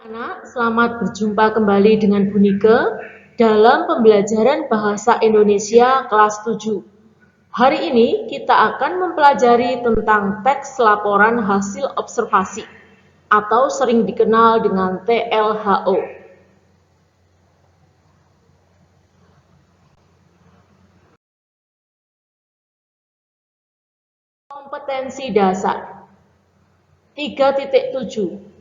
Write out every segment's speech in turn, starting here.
Anak, selamat berjumpa kembali dengan Bu Nike dalam pembelajaran Bahasa Indonesia kelas 7. Hari ini kita akan mempelajari tentang teks laporan hasil observasi atau sering dikenal dengan TLHO. Kompetensi dasar 3.7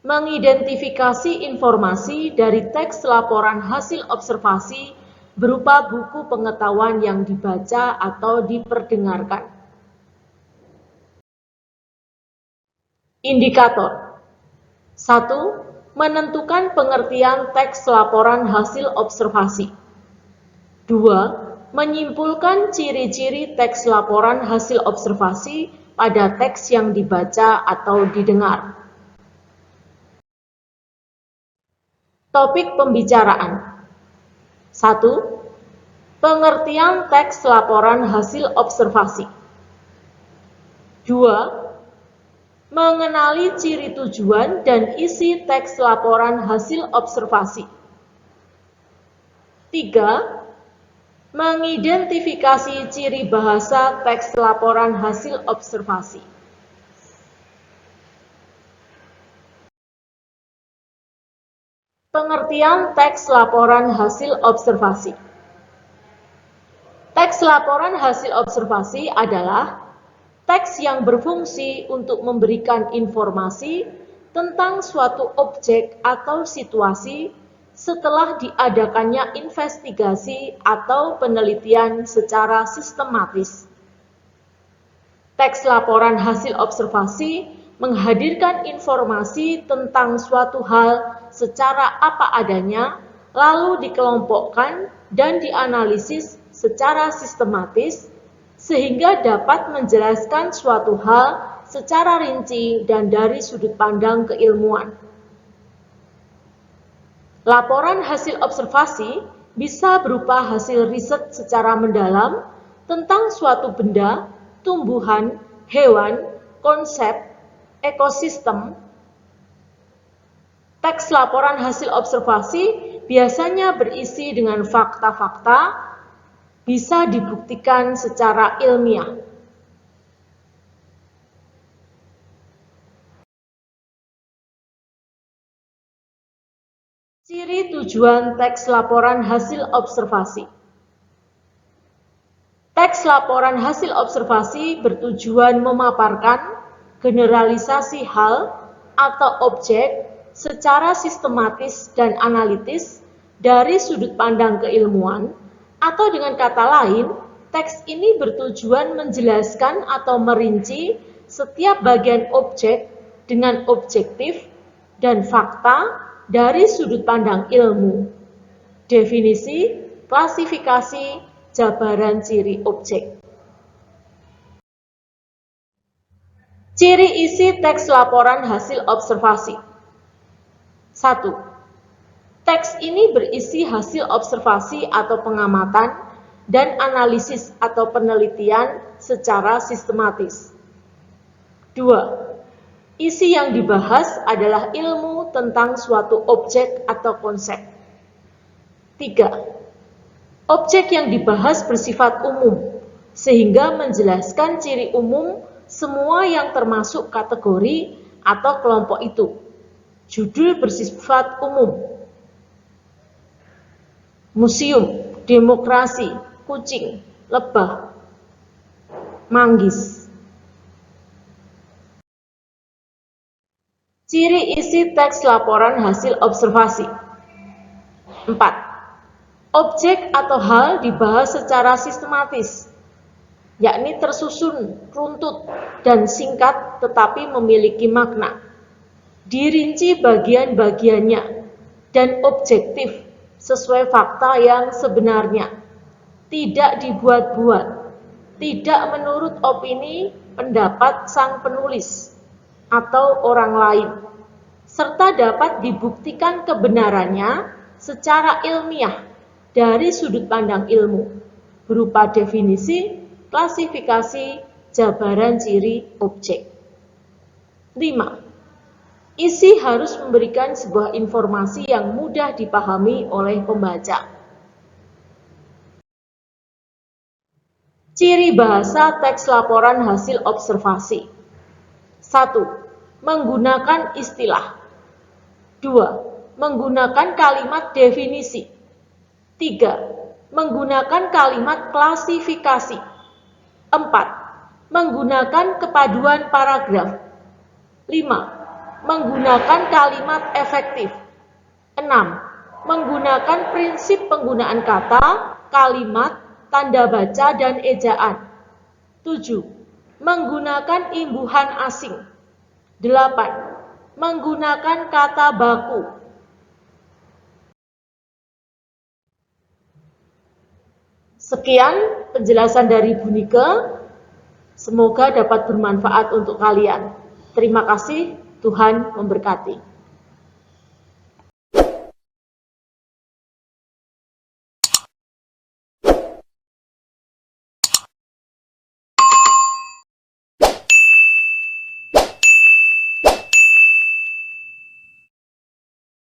Mengidentifikasi informasi dari teks laporan hasil observasi berupa buku pengetahuan yang dibaca atau diperdengarkan. Indikator 1. Menentukan pengertian teks laporan hasil observasi. 2. Menyimpulkan ciri-ciri teks laporan hasil observasi pada teks yang dibaca atau didengar. Topik pembicaraan 1. Pengertian teks laporan hasil observasi. 2. Mengenali ciri tujuan dan isi teks laporan hasil observasi. 3. Mengidentifikasi ciri bahasa teks laporan hasil observasi. Pengertian teks laporan hasil observasi. Teks laporan hasil observasi adalah teks yang berfungsi untuk memberikan informasi tentang suatu objek atau situasi setelah diadakannya investigasi atau penelitian secara sistematis. Teks laporan hasil observasi menghadirkan informasi tentang suatu hal secara apa adanya, lalu dikelompokkan dan dianalisis secara sistematis, sehingga dapat menjelaskan suatu hal secara rinci dan dari sudut pandang keilmuan. Laporan hasil observasi bisa berupa hasil riset secara mendalam tentang suatu benda, tumbuhan, hewan, konsep, ekosistem. Teks laporan hasil observasi biasanya berisi dengan fakta-fakta, bisa dibuktikan secara ilmiah. Ciri tujuan teks laporan hasil observasi. Teks laporan hasil observasi bertujuan memaparkan generalisasi hal atau objek secara sistematis dan analitis dari sudut pandang keilmuan, atau dengan kata lain, teks ini bertujuan menjelaskan atau merinci setiap bagian objek dengan objektif dan fakta dari sudut pandang ilmu. Definisi, klasifikasi, jabaran ciri objek. Ciri isi teks laporan hasil observasi. 1. Teks ini berisi hasil observasi atau pengamatan dan analisis atau penelitian secara sistematis. 2. Isi yang dibahas adalah ilmu tentang suatu objek atau konsep. 3. Objek yang dibahas bersifat umum, sehingga menjelaskan ciri umum semua yang termasuk kategori atau kelompok itu. Judul bersifat umum. Museum, demokrasi, kucing, lebah, manggis. Ciri isi teks laporan hasil observasi. 4. Objek atau hal dibahas secara sistematis, yakni tersusun, runtut, dan singkat tetapi memiliki makna. Dirinci bagian-bagiannya dan objektif sesuai fakta yang sebenarnya. Tidak dibuat-buat, tidak menurut opini, pendapat sang penulis atau orang lain, serta dapat dibuktikan kebenarannya secara ilmiah dari sudut pandang ilmu, berupa definisi, klasifikasi, jabaran ciri objek. 5. Isi harus memberikan sebuah informasi yang mudah dipahami oleh pembaca. Ciri bahasa teks laporan hasil observasi. 1. Menggunakan istilah. 2. Menggunakan kalimat definisi. 3. Menggunakan kalimat klasifikasi. 4. Menggunakan kepaduan paragraf. 5. Menggunakan kalimat efektif. 6. Menggunakan prinsip penggunaan kata, kalimat, tanda baca, dan ejaan. 7. Menggunakan imbuhan asing. 8. Menggunakan kata baku. Sekian penjelasan dari Bu Nike. Semoga dapat bermanfaat untuk kalian. Terima kasih, Tuhan memberkati.